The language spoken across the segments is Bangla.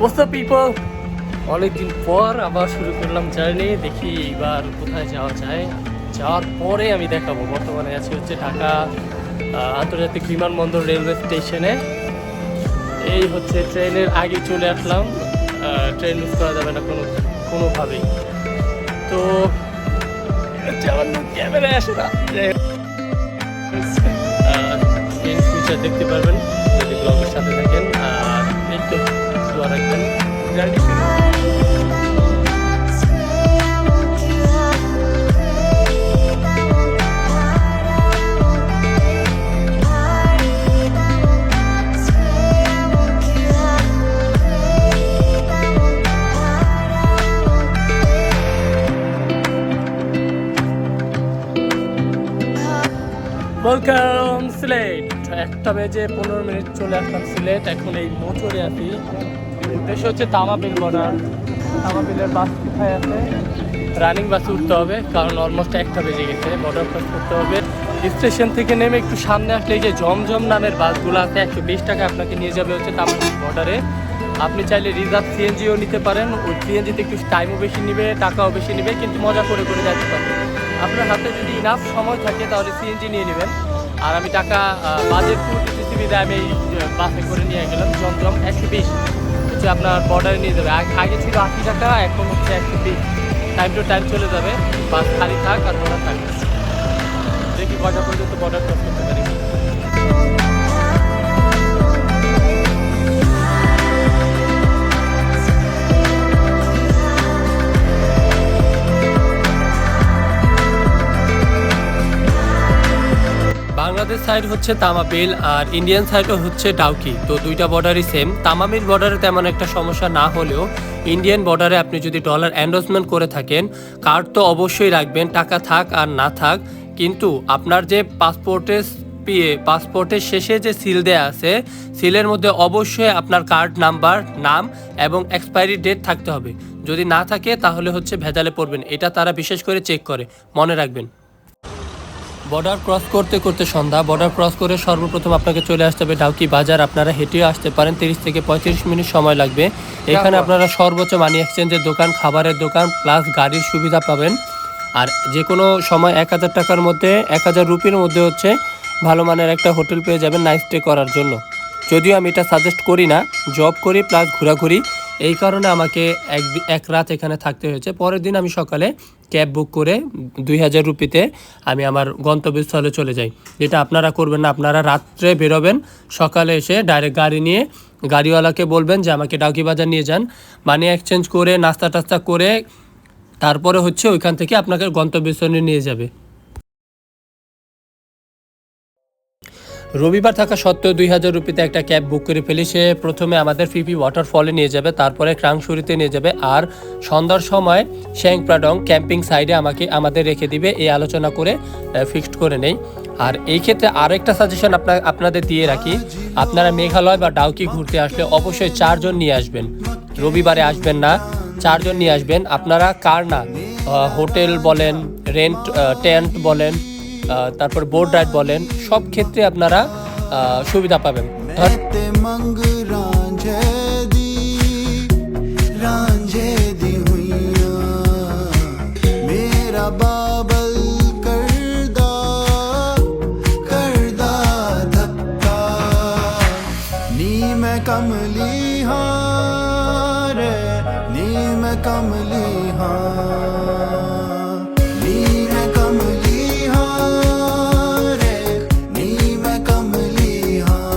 What's up people? অনেকদিন পর আবার শুরু করলাম জার্নি। দেখি এবার কোথায় যাওয়া যায়। যাওয়ার পরে আমি দেখাবো। বর্তমানে আছি হচ্ছে ঢাকা আন্তর্জাতিক বিমানবন্দর রেলওয়ে স্টেশনে। এই হচ্ছে ট্রেনের আগে চলে আসলাম। ট্রেন মিস করা যাবে না কোনোভাবেই। তো আমার ক্যামেরায় আসে না। ট্রেন ফিউচার দেখতে পারবেন যদি ব্লগের সাথে থাকেন। আর এই তো দোয়া রাখবেন। জার্নি শুরু। ওয়েলকাম সিলেট। 1:15 চলে আসলাম সিলেট। এখন এই মোটরে আছি। উদ্দেশ্য হচ্ছে তামাবিল বর্ডার। তামাবিলের বাস কোথায় আছে? রানিং বাসে উঠতে হবে, কারণ অলমোস্ট 1টা বেজে গেছে। বর্ডার ক্রস করতে হবে। স্টেশন থেকে নেমে একটু সামনে আসলে এই যে জমজম নামের বাসগুলো আছে, 120 টাকা আপনাকে নিয়ে যাবে হচ্ছে তামাবিল বর্ডারে। আপনি চাইলে রিজার্ভ সিএনজিও নিতে পারেন। ওই সিএনজিতে একটু টাইমও বেশি নেবে, টাকাও বেশি নেবে, কিন্তু মজা করে করে যেতে পারবেন। আপনার হাতে যদি ইনাফ সময় থাকে তাহলে সিএনজি নিয়ে নেবেন। আর আমি টাকা বাজেট টু ডিসিসি বিদে আমি এই বাসে করে নিয়ে গেলাম। জমজম 120 হচ্ছে আপনার বর্ডারে নিয়ে যাবে। আগে ছিল 80 টাকা, এখন হচ্ছে 120। টাইম টু টাইম চলে যাবে। বাস খালি থাক আর ভরা থাক। দেখি কটা পর্যন্ত বর্ডার ক্রস করতে পারি। বাংলাদেশ সাইড হচ্ছে তামাবিল আর ইন্ডিয়ান সাইডও হচ্ছে ডাউকি। তো দুইটা বর্ডারই সেম। তামাবিল বর্ডারে তেমন একটা সমস্যা না হলেও ইন্ডিয়ান বর্ডারে আপনি যদি ডলার এন্ডোর্সমেন্ট করে থাকেন, কার্ড তো অবশ্যই রাখবেন, টাকা থাক আর না থাক। কিন্তু আপনার যে পাসপোর্টের শেষে যে সিল দেয়া আছে, সিলের মধ্যে অবশ্যই আপনার কার্ড নাম্বার, নাম এবং এক্সপায়ারি ডেট থাকতে হবে। যদি না থাকে তাহলে হচ্ছে ভেজালে পড়বেন। এটা তারা বিশেষ করে চেক করে, মনে রাখবেন। বর্ডার ক্রস করতে করতে সন্ধ্যা। বর্ডার ক্রস করে সর্বপ্রথম আপনাকে চলে আসতে হবে ডাউকি বাজার। আপনারা হেঁটেও আসতে পারেন, 30 থেকে 35 মিনিট সময় লাগবে। এখানে আপনারা সর্বোচ্চ মানি এক্সচেঞ্জের দোকান, খাবারের দোকান প্লাস গাড়ির সুবিধা পাবেন। আর যে কোনো সময় 1000 টাকার মধ্যে, 1000 রুপির মধ্যে হচ্ছে ভালো মানের একটা হোটেল পেয়ে যাবেন নাইট স্টে করার জন্য। যদিও আমি এটা সাজেস্ট করি না, জব করি প্লাস ঘোরাঘুরি, এই কারণে আমাকে এক রাত এখানে থাকতে হয়েছে। পরের দিন আমি সকালে ক্যাব বুক করে 2000 রুপিতে আমি আমার গন্তব্যস্থলে চলে যাই। যেটা আপনারা করবেন না। আপনারা রাত্রে বেরোবেন, সকালে এসে ডাইরেক্ট গাড়ি নিয়ে গাড়িওয়ালাকে বলবেন যে আমাকে ডাউকি বাজার নিয়ে যান। মানি এক্সচেঞ্জ করে নাস্তা টাস্তা করে তারপরে হচ্ছে ওইখান থেকে আপনাকে গন্তব্যস্থলে নিয়ে যাবে। রবিবার থাকা সত্ত্বেও 2000 রুপিতে একটা ক্যাব বুক করে ফেলি। সে প্রথমে আমাদের ফিপি ওয়াটারফলে নিয়ে যাবে, তারপরে ক্রাংশুরিতে নিয়ে যাবে, আর সন্ধ্যার সময় শ্যাং প্রাডং ক্যাম্পিং সাইডে আমাদের রেখে দিবে। এই আলোচনা করে ফিক্সড করে নেই। আর এই ক্ষেত্রে আরেকটা সাজেশন আপনাদের দিয়ে রাখি, আপনারা মেঘালয় বা ডাউকি ঘুরতে আসলে অবশ্যই 4 জন নিয়ে আসবেন। রবিবারে আসবেন না, 4 জন নিয়ে আসবেন। আপনারা কার না, হোটেল বলেন, টেন্ট বলেন, তারপর বোট রাইড বলেন, সব ক্ষেত্রে আপনারা সুবিধা পাবেন। कमली हाँ रे नी मैं कमली हाँ नी मैं कमली हाँ रे नी मैं कमली हाँ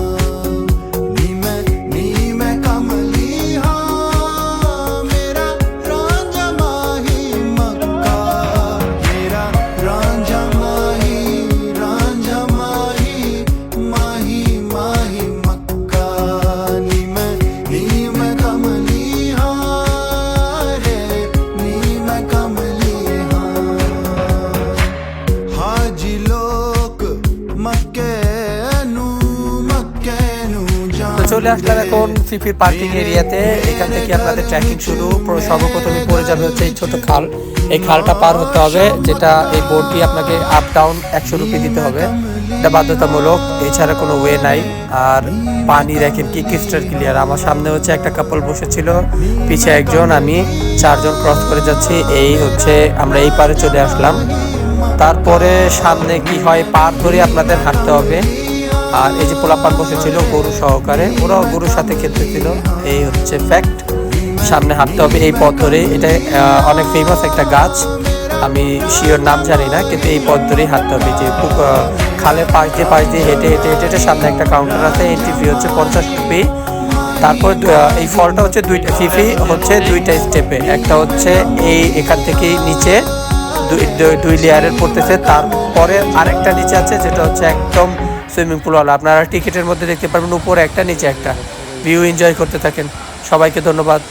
नी मैं कमली हाँ मेरा रांझा माही मक्का मेरा रांझा माही माही माही मक्का नी मैं कमली हाँ रे नी मैं कमली हाँ हाजी लोक मक्के नू তো চলে আসলাম এখন ফিফির পার্কিং এরিয়াতে। এখান থেকে আপনাদের ট্রেকিং শুরু। সর্বপ্রথমে পড়ে যাবে হচ্ছে এই ছোট খাল। এই খালটা পার হতে হবে, যেটা এই বোট দিয়ে আপনাকে আপ ডাউন 100 রুপি দিতে হবে। এটা বাধ্যতামূলক, এছাড়া কোনো ওয়ে নাই। আর পানি দেখেন কি ক্রিস্টাল ক্লিয়ার। আমার সামনে হচ্ছে একটা কাপল বসেছিল, পিছে একজন, আমি 4 জন ক্রস করে যাচ্ছি। এই হচ্ছে আমরা এই পারে চলে আসলাম। তারপরে সামনে কি হয় পার ধরে আপনাদের হাঁটতে হবে। আর এই যে পোলাপান বসেছিল গরু সহকারে, ওরাও গরুর সাথে খেলতেছিল। এই হচ্ছে ফ্যাক্ট, সামনে হাঁটতে হবে এই পথ ধরে। এটা অনেক ফেমাস একটা গাছ, আমি শিওর নাম জানি না, কিন্তু এই পথ ধরেই হাঁটতে হবে। যে খালের পাশ দিয়ে হেঁটে হেঁটে হেঁটে হেঁটে সামনে একটা কাউন্টার আছে, এন্ট্রি ফি হচ্ছে 50 রুপি। তারপর এই ফলটা হচ্ছে দুইটা স্টেপে, একটা হচ্ছে এখান থেকে নিচে দুই লেয়ারের পড়তেছে, তারপরে আরেকটা নিচে আছে যেটা হচ্ছে একদম সুইমিং পুলওয়ালা। আপনারা টিকিটের মধ্যে দেখতে পারবেন উপরে একটা নিচে একটা। ভিউ এনজয় করতে থাকেন। সবাইকে ধন্যবাদ।